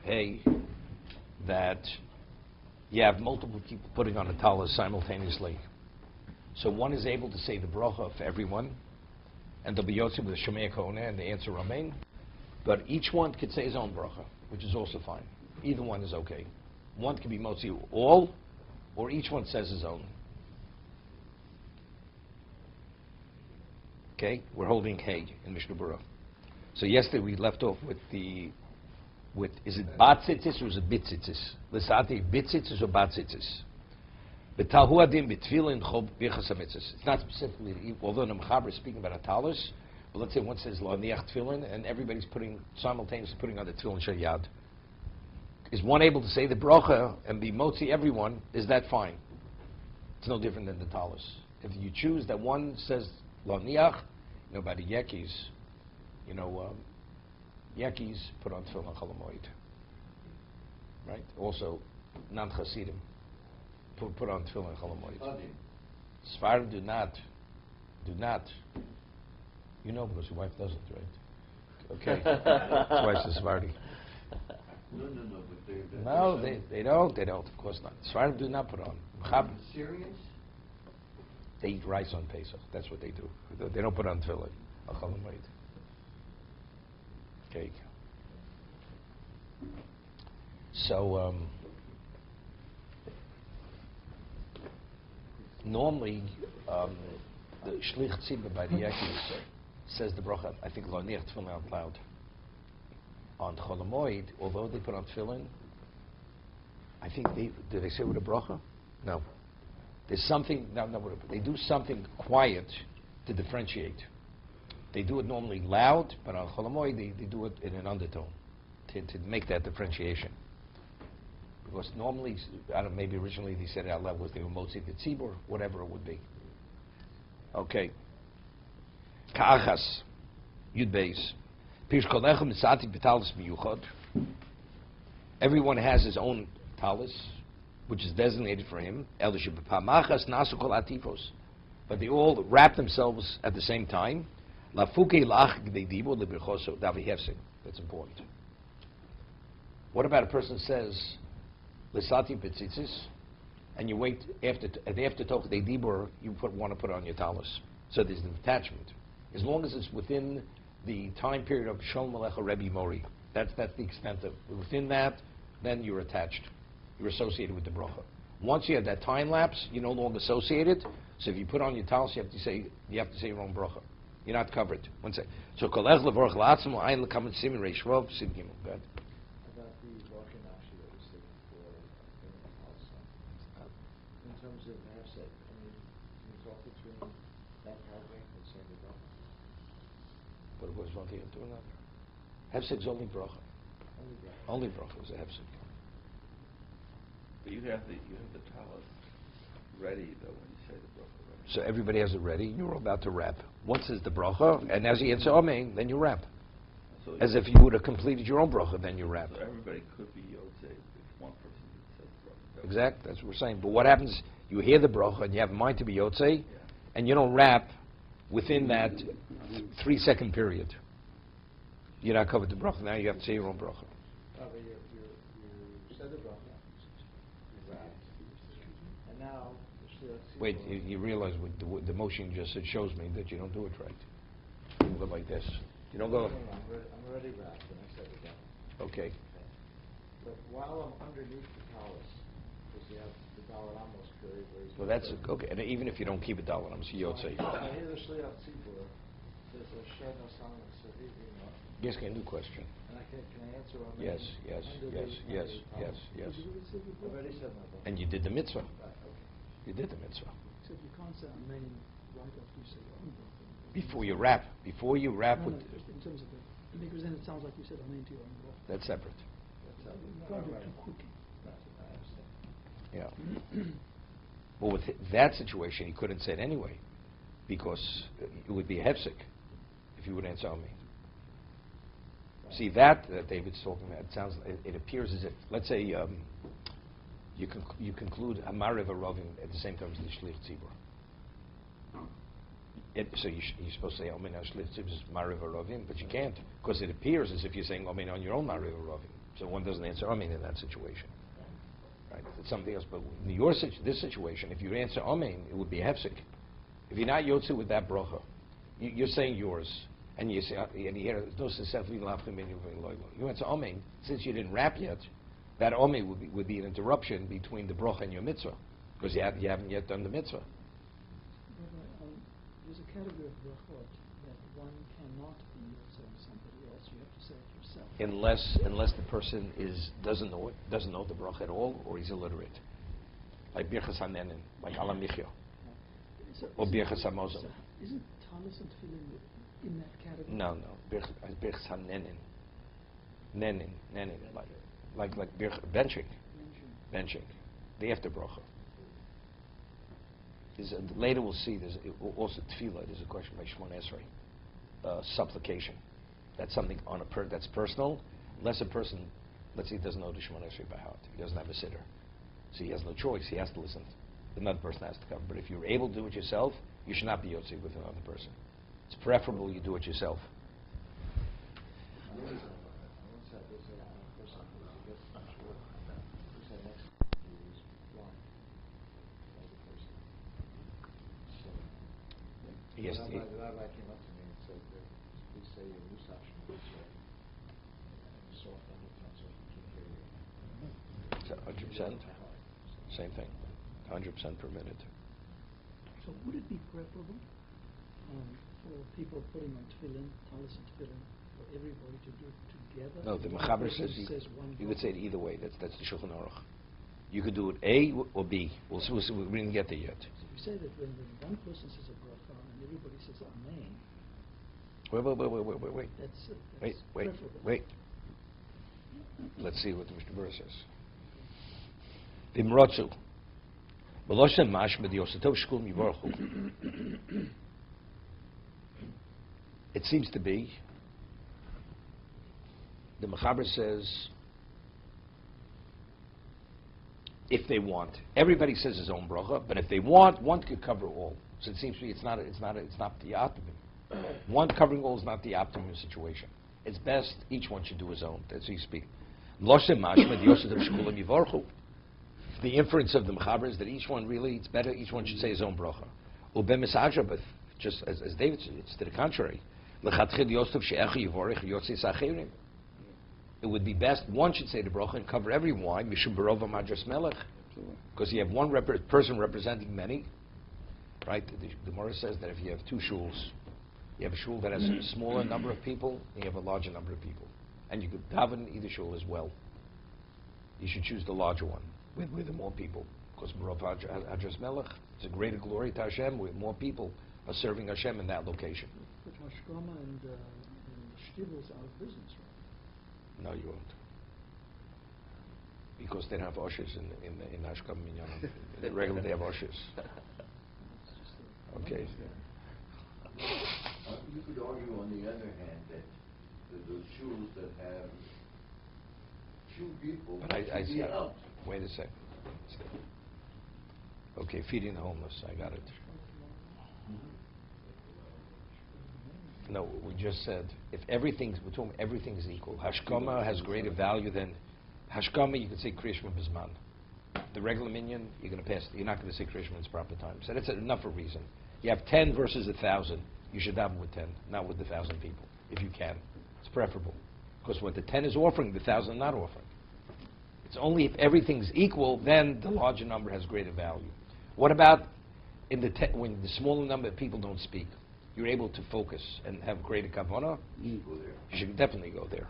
Hey, that you have multiple people putting on a talis simultaneously. So one is able to say the bracha for everyone, and they'll be yotzei with a shomei kona and the answer amen. But each one could say his own bracha, which is also fine. Either one is okay. One can be motzi all, or each one says his own. Okay, we're holding hey in Mishna Berura. So yesterday we left off with is it bat tzitzis or is it bit tzitzis? L'sati bit tzitzis or bat tzitzis? B'talhu adim b'tfilin chob b'chas hamitzvos. It's not specifically, although the Mechaber is speaking about a talus, but let's say one says lo niach tefillin and everybody's simultaneously putting on the tefillin shel yad. Is one able to say the bracha and be motzi everyone? Is that fine? It's no different than the talus. If you choose that one says lo niach, by the yekis, yekis put on tefillin chol hamoed, right? Also, non chasidim put on tefillin chol hamoed. Sfarim do not. Because your wife doesn't, right? Okay, that's why it's Sephardi. No, they don't. Of course not. Sfarim do not put on. Syrians? They eat rice on Pesach. That's what they do. They don't put on tefillin chol hamoed. Okay. So normally the shlich tzibur by the Yekis says the bracha. I think lo niach tefillin out loud on chol hamoed. Although they put on tefillin, I think did they say with a bracha? No. There's something. No. They do something quiet to differentiate. They do it normally loud, but on chol hamoed they do it in an undertone to make that differentiation. Because normally, maybe originally they said it out loud was they were motzi the tzibur, whatever it would be. Okay. Ka'achas Yud Beis. Pirush kol echem mitzati b'talis miyuchad. Everyone has his own talis, which is designated for him. Elisha b'pamachas nasu kol atifos. But they all wrap themselves at the same time. That's important. What about a person says, "Lisati b'tzitzis," and you wait after Toch de Dibur, you want to put on your talis. So there's an attachment. As long as it's within the time period of Shalom Alecha Rebbe Mori, that's the extent of within that. Then you're attached. You're associated with the bracha. Once you have that time lapse, you're no longer associated. So if you put on your talis, you have to say your own bracha. You're not covered. One second. So kolech levorach la'atzmo ayin lekamen simin reish rov sim gimel. Go ahead. About the walking actually that was taken for in terms of Hefsek, can you talk between that paragraph and saying the bracha? But it was one thing to another. Hefsek's only bracha. Only bracha was a hefsek. But you have the talis ready though when you say the bracha. Right? So everybody has it ready. You're about to wrap. Once is the bracha, and as you answer amen, then you wrap. So as if you would have completed your own bracha, then you wrap. So everybody could be yotzei if one person says the bracha. Exactly, that's what we're saying. But what happens? You hear the bracha and you have a mind to be yotzei, and you don't wrap within that 3-second period. You're not covered the bracha. Now you have to say your own bracha. But you said the bracha, you wrapped, and now wait, you realize what the motion just said shows me that you don't do it right. You go like this. You don't go. I'm already wrapped, and I said the bracha. Okay. But while I'm underneath the talis, because you have the Daled Amos period where he's... Well, that's okay. And even if you don't keep a Daled Amos, you yotzei. I hear the Shliach Tzibur. There's a Shed Nasan Tzivim. Yes, can I do question? And can I answer on that? Yes. I've already said my bracha. And you did the mitzvah. Okay. You did the mitzvah. So if you can't say amen right after you say your own bracha. Before you wrap. No, just in terms of because then it sounds like you said amen to your own bracha. That's separate. You can't do it too quickly. Yeah. Well, with that situation, he couldn't say it anyway, because it would be a hefsek if you would answer amen. See that David's talking about. It appears as if, let's say, you conclude Amariv Arovim at the same time as the Shlich Tzibur. So you're supposed to say Amen on Shlich Tzibur is Mariv Arovim, but you can't, because it appears as if you're saying Amen on your own Mariv Arovim. So one doesn't answer Amen in that situation. Right? It's something else. But in this situation, if you answer Amen, it would be hefsek. If you're not yotze with that bracha, you're saying yours, and you say, and you hear, no, you answer Amen, since you didn't wrap yet, that Amen would be an interruption between the bracha and your mitzvah, because you haven't yet done the mitzvah. There's a category of brachot that one cannot be yotze on somebody else. You have to say it yourself. Unless the person doesn't know the bracha at all, or he's illiterate, like birchas hanenin, like alam michya, or birchas hamozon. So isn't talis and tefillin in that category? No, birchas hanenin, like benching, the after bracha. Later we'll see. There's also tefillah. There's a question by Shimon Esrei, supplication. That's something that's personal. Unless a person, let's say, he doesn't know the Shimon Esrei by heart, he doesn't have a sitter, so he has no choice. He has to listen. Another person has to come. But if you're able to do it yourself, you should not be yotze with another person. It's preferable you do it yourself. Yes. The rabbi came up to me and said that we say Musaf Shema soft undertones of 100%. Same thing. 100% permitted. So would it be preferable for people putting on tefillin, talis and tefillin, for everybody to do it together? No, the One Mechaber person says one you could bracha. say it either way. That's the Shulchan Aruch. You could do it A or B. We didn't get there yet. So if you say that when one person says a bracha and everybody says amen, Wait. that's Wait. preferable. Let's see what the Mishna Berura says. V'imrotzu, b'loshen mashma d'yosatov shkul mivorchu. It seems to be, the Mechaber says, if they want, everybody says his own bracha, but if they want, one could cover all. So it seems to me it's not the optimum. One covering all is not the optimum situation. It's best each one should do his own. That's what you speak. The inference of the Mechaber is that each one really, it's better each one should say his own bracha. Just as David said, it's to the contrary. It would be best one should say the bracha and cover everyone, because you have one person representing many, right? The Gemara says that if you have two shuls, you have a shul that has a smaller number of people, and you have a larger number of people, and you could daven either shul as well. You should choose the larger one with the more people, because Merov Hadras Melech, it's a greater glory to Hashem with more people are serving Hashem in that location. But Hashkama and Shtibel's out of business, right? No, you won't. Because they don't have ushers in Ashkam Minyan. In the regular they have ushers. Okay. You could argue, on the other hand, that those shuls that have few people But I should see. be out. Wait a second. Okay, feeding the homeless. I got it. No, we just said if everything's equal. Hashkama has greater value than Hashkama. You could say Kriyashma Bizman. The regular minyan, you're going to pass. You're not going to say Kriyashma in its proper time. So that's enough of a reason. You have 10 versus 1,000. You should daven with 10, not with 1,000 people, if you can. It's preferable, because what the 10 is offering, the 1,000 are not offering. It's only if everything's equal, then the larger number has greater value. What about when the smaller number of people don't speak? You're able to focus and have greater kavanah. You go there. You should definitely go there.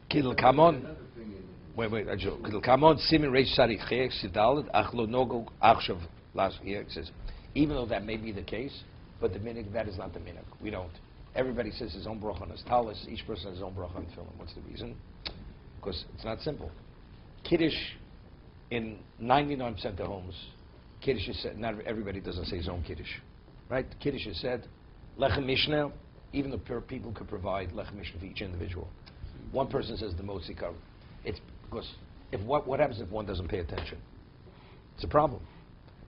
Kidl kamon. Another thing in Wait, Kidl kamon simin reish sarich chayek sidalet achlo nogo achshav last year. It says, even though that may be the case, but the minhag, that is not the minhag. We don't. Everybody says his own bracha on his talis. Each person has his own bracha on tefillin. What's the reason? Because it's not simple. Kiddush, in 99% of homes, Kiddush is said, not everybody doesn't say his own Kiddush. Right? Kiddush is said, Lechem Mishnah, even the people could provide Lechem Mishnah for each individual. One person says the most he covered. It's because what happens if one doesn't pay attention? It's a problem.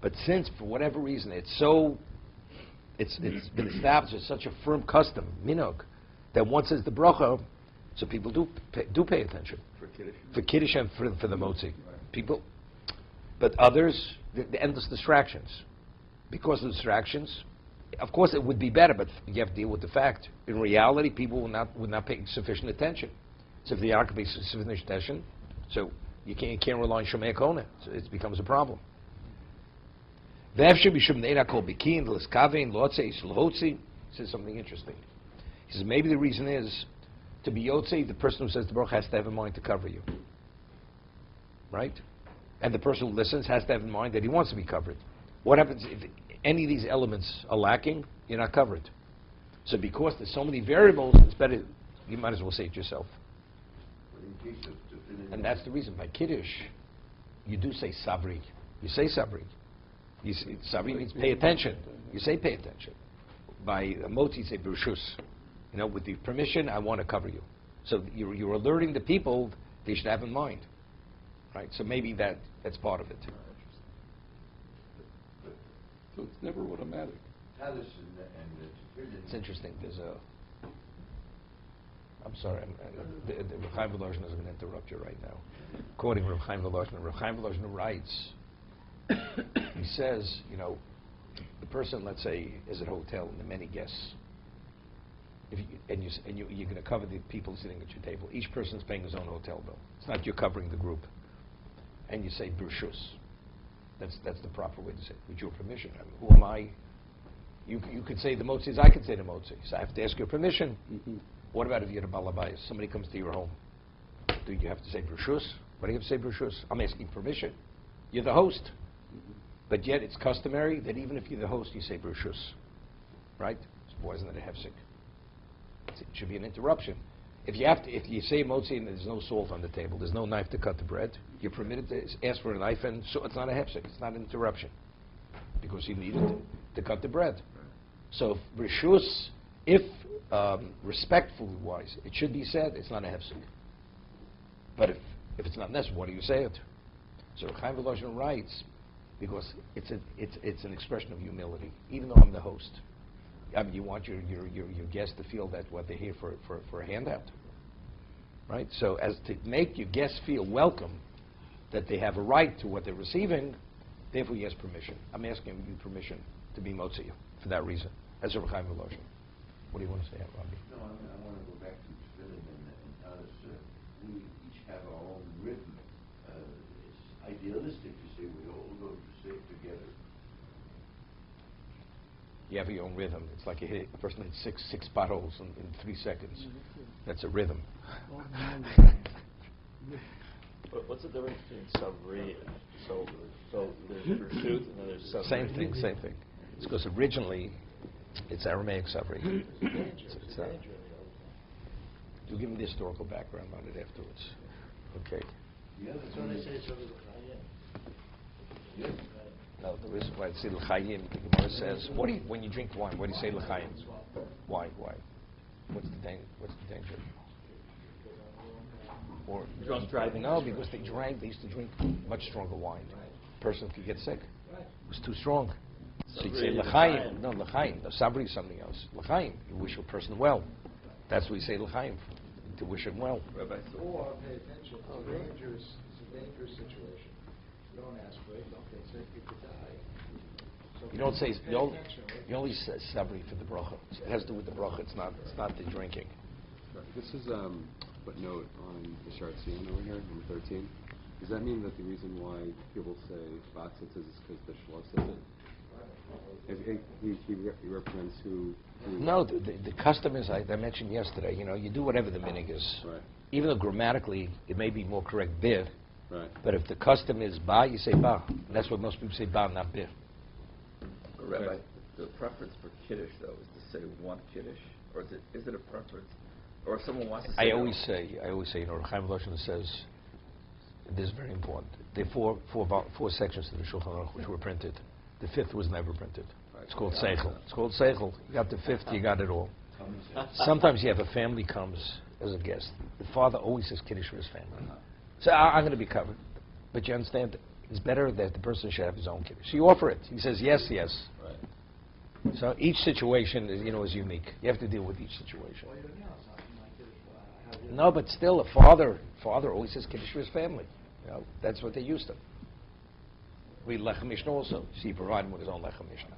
But since, for whatever reason, it's been established as such a firm custom, minhag, Then one says the bracha, so people do pay attention. For Kiddush? For Kiddush and for the Motzi. People, but others, the endless distractions. Because of distractions, of course it would be better, but you have to deal with the fact. In reality, people will not pay sufficient attention. So if they aren't paying sufficient attention, so you can't rely on Shomei Kona. So it becomes a problem. Says something interesting. He says maybe the reason is to be Yotzei, the person who says the Baruch has to have in mind to cover you. Right? And the person who listens has to have in mind that he wants to be covered. What happens if any of these elements are lacking? You're not covered. So because there's so many variables, it's better, you might as well say it yourself. And that's the reason. By Kiddush, you do say sabri. You say sabri. Sabri means pay attention. You say pay attention. By Moti, you say Bershus. You know, with the permission, I want to cover you. So you're alerting the people they should have in mind. Right? So maybe that's part of it. So it's never automatic. It's interesting. There's a... I'm sorry. Rav Chaim Volozhin is going to interrupt you right now. Quoting Rav Chaim Volozhin, Rav Chaim Volozhin writes, he says, you know, the person, let's say, is at a hotel and there are many guests. You're going to cover the people sitting at your table. Each person's paying his own hotel bill. It's not you're covering the group. And you say Bershus. That's the proper way to say it, with your permission. I mean, who am I? You could say the Motzis, I could say the Motzis. So I have to ask your permission. Mm-hmm. What about if you're a Balabayas? Somebody comes to your home. Do you have to say Bershus? Why do you have to say Bershus? I'm asking permission. You're the host. Mm-hmm. But yet it's customary that even if you're the host, you say Bershus. Right? Why isn't that a hefsek? It should be an interruption. If you say Motzi and there's no salt on the table, there's no knife to cut the bread, you're permitted to ask for a knife, and so it's not a hefsek, it's not an interruption, because you need it to cut the bread. So Bershus, if respectfully wise, it should be said, it's not a hefsek. But if it's not necessary, why do you say it? So Chaim Volozhin writes, because it's an expression of humility, even though I'm the host. I mean, you want your guests to feel that what they're here for a handout, right? So as to make your guests feel welcome, that they have a right to what they're receiving, therefore you ask permission. I'm asking you permission to be Motzi for that reason. That's Rav Chaim Volozhin. What do you want to say, Rabbi? No, I want to go back to tefillin and how we each have our own rhythm. It's idealistic to say we all go to say it together. You have your own rhythm. It's like a person hits six potholes in 3 seconds. Mm-hmm. That's a rhythm. What's the difference between sabri and so there's pursuit and then there's sabri? Same thing. It's because originally it's Aramaic sabri. You'll give me the historical background on it afterwards. Okay. That's when they say something. No, the reason why it's l'chaim, the Gemara says, when you drink wine, what do you say l'chaim? Why? What's the danger? Or Drunk driving? No, because they used to drink much stronger wine. Person could get sick. It was too strong. So you'd say l'chaim. No, l'chaim. No, sabri is something else. L'chaim, you wish a person well. That's what you say l'chaim, to wish him well. Rabbi, Or pay attention. It's a dangerous situation. You don't ask for it, don't get sick, you could die. So You don't say pay you attention, right? only say sabri for the bracha. It has to do with the bracha. It's not the drinking. This is footnote on the Shartzion over here, number 13. Does that mean that the reason why people say bat tzitzis is because the shlosh says it? He represents who? No, the custom is, I mentioned yesterday, you do whatever the minig is. Right. Even though grammatically it may be more correct bir, Right. but if the custom is ba, you say ba. And that's what most people say, ba, not bir. Rabbi, the preference for Kiddush, though, is to say one Kiddush? Or is it a preference? Or if someone wants to say... I always say, Chaim Volozhin says, this is very important. There are four sections to the Shulchan Aruch which were printed. The fifth was never printed. It's called Seichel. It's called Seichel. You got the fifth, you got it all. Sometimes you have a family comes as a guest. The father always says Kiddush for his family. So I'm going to be covered. But you understand, it's better that the person should have his own Kiddush. So you offer it. He says, yes. Right. So each situation is, is unique. You have to deal with each situation. Well, you know, something like this, No, but still, a father always says Kiddush for his family. That's what they used to. Read Lechem Mishnah also. See, he provided him with his own Lechem Mishnah.